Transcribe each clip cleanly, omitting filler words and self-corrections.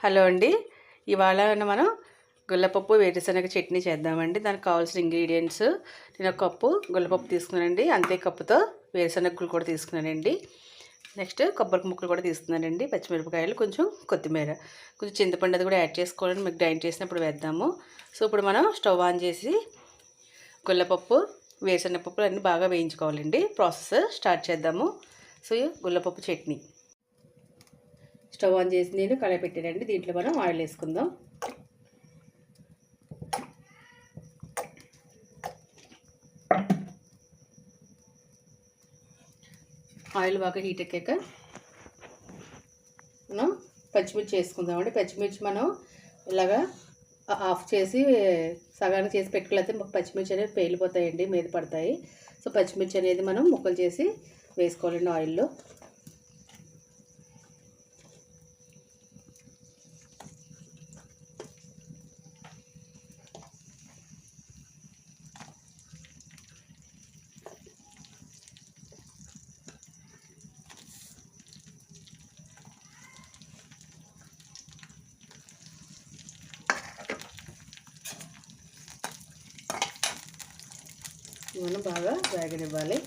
Hello అండి. ఇవాళ మనం గుల్లపప్పు వేరుశనగ చట్నీ చేద్దామండి. దానికి కావాల్సిన ఇంగ్రీడియంట్స్ నేను ఒక కప్పు గుల్లపప్పు తీసుకున్నానండి. అంతే కప్పుతో వేరుశనగలు కూడా తీసుకున్నానండి. నెక్స్ట్ కొబ్బరి ముక్కలు కూడా తీసుకున్నానండి. పచ్చిమిరపకాయలు, కొంచెం కొత్తిమీర, కొంచెం చింతపండు అది కూడా యాడ్ చేసుకోవాలని మీకు గ్రైండ్ చేసినప్పుడు వేద్దాము. సో ఇప్పుడు మనం స్టవ్ ఆన్ చేసి గుల్లపప్పు వేరుశనగపప్పు అన్నీ బాగా వేయించుకోవాలండి. ప్రాసెస్ స్టార్ట్ చేద్దాము. సో గుల్లపప్పు చట్నీ స్టవ్ ఆన్ చేసి నేను కళాయి పెట్టానండి. దీంట్లో మనం ఆయిల్ వేసుకుందాం. ఆయిల్ బాగా హీట్ ఎక్కాక మనం పచ్చిమిర్చి వేసుకుందామండి. పచ్చిమిర్చి మనం ఇలాగా ఆఫ్ చేసి సగానికి చేసి పెట్టుకోలేకపోతే మాకు పచ్చిమిర్చి అనేది పేలిపోతాయండి, మీద పడతాయి. సో పచ్చిమిర్చి అనేది మనం ముక్కలు చేసి వేసుకోవాలండి ఆయిల్లో. మనం బాగా వేగనివ్వాలి.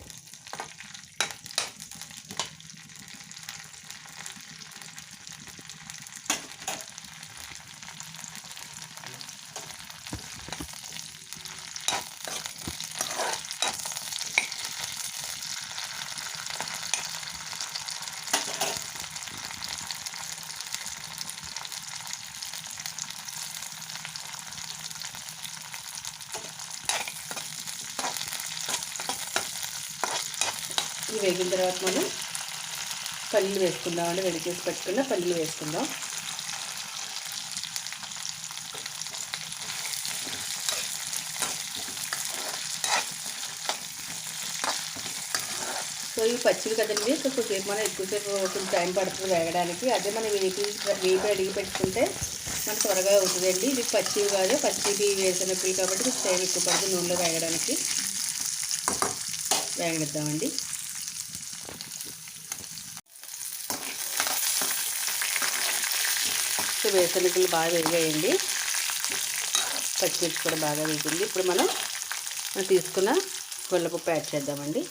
ఇవి వేగిన తర్వాత మనం పల్లీలు వేసుకుందాం అండి. రెడీ చేసి పెట్టుకున్న పల్లీలు వేసుకుందాం. సో ఇవి పచ్చివి కదండి, కొంచెంసేపు మనం ఎక్కువసేపు కొంచెం టైం పడుతుంది వేగడానికి. అదే మనం వేపి అడిగి పెట్టుకుంటే మనకు త్వరగా అవుతుందండి. ఇది పచ్చివి కాదు, పచ్చివి వేసినప్పుడు కాబట్టి కొంచెం టైం ఎక్కువ పడుతుంది నూనెలో వేగడానికి. వేగనిద్దామండి. సో వేరుశనగలు బాగా వేగాయండి, పచ్చిమిర్చి కూడా బాగా వేగింది. ఇప్పుడు మనం తీసుకున్న గుల్లపప్పు యాడ్ చేద్దామండి.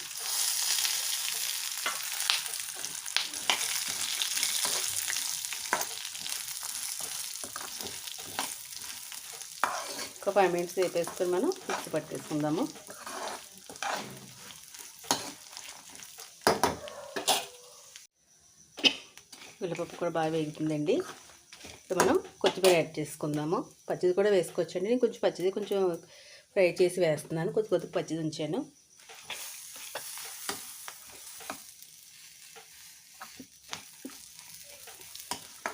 ఒక 5 మినిట్స్ వేపేసుకొని మనం మిక్సీ పట్టేసుకుందాము. గుల్లపప్పు కూడా బాగా వేగుతుందండి. ఇప్పుడు మనం కొత్తిమీర యాడ్ చేసుకుందాము. పచ్చిది కూడా వేసుకోవచ్చండి. నేను కొంచెం పచ్చిది కొంచెం ఫ్రై చేసి వేస్తున్నాను. కొద్దిగా పచ్చిది ఉంచాను.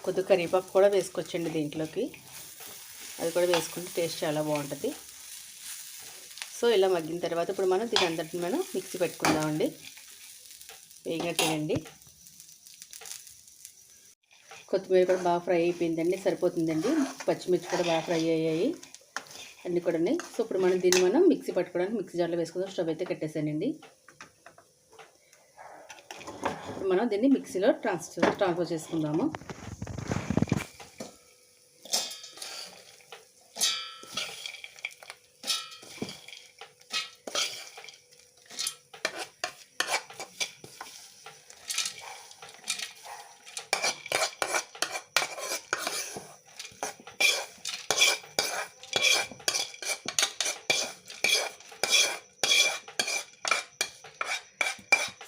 కొద్దిగా కరివేపాకు కూడా వేసుకోవచ్చండి దీంట్లోకి. అది కూడా వేసుకుంటే టేస్ట్ చాలా బాగుంటుంది. సో ఇలా మగ్గిన తర్వాత ఇప్పుడు మనం దీని అందరిని మనం మిక్సీ పెట్టుకుందామండి. వేగినట్టేనండి. కొత్తిమీర కూడా బాగా ఫ్రై అయిపోయిందండి, సరిపోతుందండి. పచ్చిమిర్చి కూడా బాగా ఫ్రై అయ్యాయి అన్నీ కూడా. సో ఇప్పుడు మనం దీన్ని మిక్సీ పట్టుకోవడానికి మిక్సీ జార్లో వేసుకుందాం. స్టవ్ అయితే కట్టేసానండి. ఇప్పుడు మనం దీన్ని మిక్సీలో ట్రాన్స్ఫర్ చేసుకుందాము.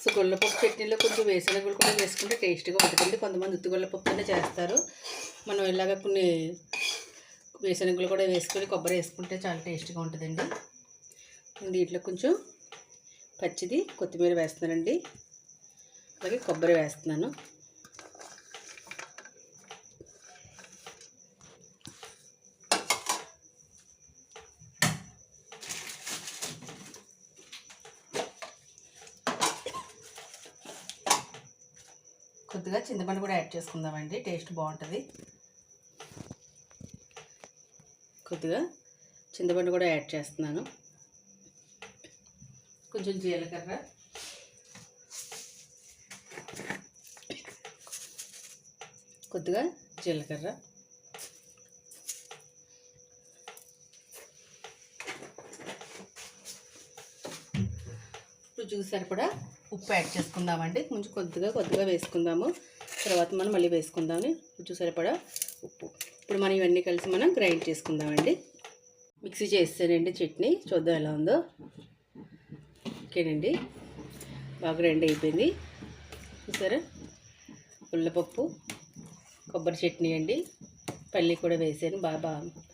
సో గుల్లపప్పు చట్నీలో కొంచెం వేరుశనగలు కూడా వేసుకుంటే టేస్ట్గా ఉంటుందండి. కొంతమంది ఉత్తి గుల్లపప్పుతోనే చేస్తారు. మనం ఇలాగ కొన్ని వేరుశనగలు కూడా వేసుకొని కొబ్బరి వేసుకుంటే చాలా టేస్ట్గా ఉంటుందండి. దీంట్లో కొంచెం పచ్చిది కొత్తిమీర వేస్తున్నానండి, అలాగే కొబ్బరి వేస్తున్నాను. కొద్దిగా చింతపండు కూడా యాడ్ చేసుకుందామండి, టేస్ట్ బాగుంటుంది. కొద్దిగా చింతపండు కూడా యాడ్ చేస్తున్నాను. కొంచెం జీలకర్ర, కొద్దిగా జీలకర్ర, రుచికి సరిపడా ఉప్పు యాడ్ చేసుకుందామండి. కొంచెం కొద్దిగా వేసుకుందాము. తర్వాత మనం మళ్ళీ వేసుకుందామని రుచికి సరిపడా ఉప్పు. ఇప్పుడు మనం ఇవన్నీ కలిసి మనం గ్రైండ్ చేసుకుందామండి. మిక్సీ చేస్తానండి చట్నీ, చూద్దాం ఎలా ఉందో. ఓకేనండి, బాగా గ్రైండ్ అయిపోయింది. చూసారా, పుల్లపప్పు కొబ్బరి చట్నీ అండి, పల్లి కూడా వేసాను. బాగా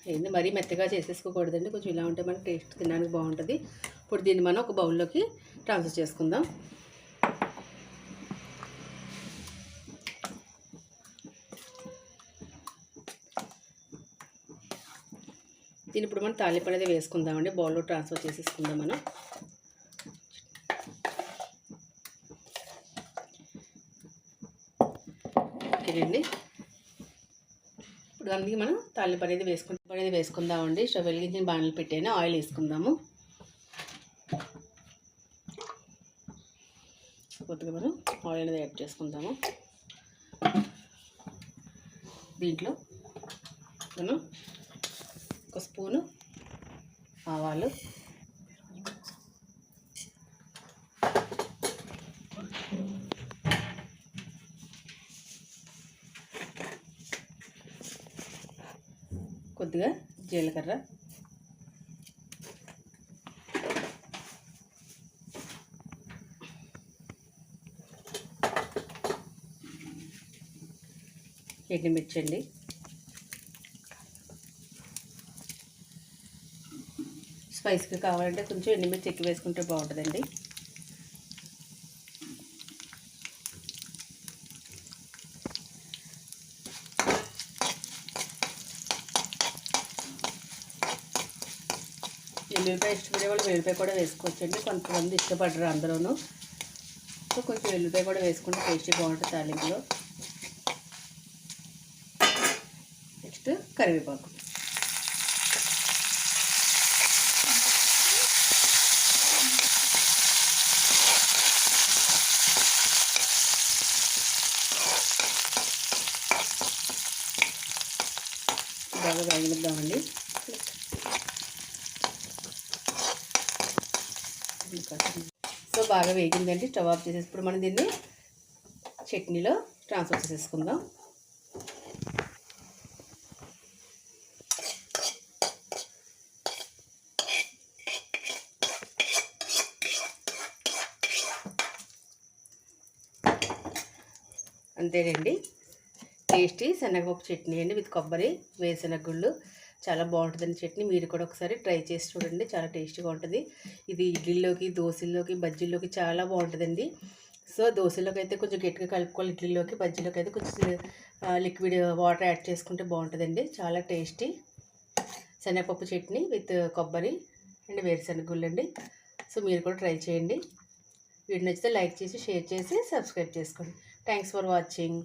అయింది. మరీ మెత్తగా చేసేసుకోకూడదండి, కొంచెం ఇలా ఉంటే మనకి టేస్ట్ తినడానికి బాగుంటుంది. ఇప్పుడు దీన్ని మనం ఒక బౌల్లోకి ట్రాన్స్ఫర్ చేసుకుందాం. దీన్ని ఇప్పుడు మనం తాలింపు అనేది వేసుకుందామండి. బౌల్లో ట్రాన్స్ఫర్ చేసేసుకుందాం మనం. ఓకేనండి, ఇప్పుడు అందుకే మనం తాలింపు అనేది వేసుకుందామండి. స్టవ్ వెలిగించిన బాణలు పెట్టాను, ఆయిల్ వేసుకుందాము. కొద్దిగా మనం ఆయిల్ అనేది యాడ్ చేసుకుందాము. దీంట్లో మనం ఒక స్పూను ఆవాలు, కొద్దిగా జీలకర్ర, ఎండుమిర్చి అండి, స్పైస్గా కావాలంటే కొంచెం ఎండుమిర్చి ఎక్కువ వేసుకుంటే బాగుంటుందండి. వెల్లుల్లిపాయ ఇష్టపడే వాళ్ళు వెల్లుల్లిపాయ కూడా వేసుకోవచ్చండి. కొంతమంది ఇష్టపడరు అందరూను. సో కొంచెం వెల్లుల్లిపాయ కూడా వేసుకుంటే టేస్టీ బాగుంటుంది తాలింపులో. నెక్స్ట్ కరివేపాకు. బాగా వేగనిద్దామండి. సో బాగా వేగిందండి, స్టవ్ ఆఫ్ చేసేసి ఇప్పుడు మనం దీన్ని చట్నీలో ట్రాన్స్ఫర్ చేసేసుకుందాం. అంతేనండి, టేస్టీ శనగపప్పు చట్నీ అండి విత్ కొబ్బరి వేరుశనగగుళ్ళు. చాలా బాగుంటుందండి చట్నీ. మీరు కూడా ఒకసారి ట్రై చేసి చూడండి, చాలా టేస్టీగా ఉంటుంది. ఇది ఇడ్లీలోకి, దోశల్లోకి, బజ్జీల్లోకి చాలా బాగుంటుందండి. సో దోశలోకి అయితే కొంచెం గట్టిగా కలుపుకోవాలి, ఇడ్లీలోకి, బజ్జీలోకి అయితే కొంచెం లిక్విడ్ వాటర్ యాడ్ చేసుకుంటే బాగుంటుందండి. చాలా టేస్టీ శనగపప్పు చట్నీ విత్ కొబ్బరి అండ్ వేరుశనగగుళ్ళు అండి. సో మీరు కూడా ట్రై చేయండి. వీడియో నచ్చితే లైక్ చేసి, షేర్ చేసి, సబ్స్క్రైబ్ చేసుకోండి. Thanks for watching.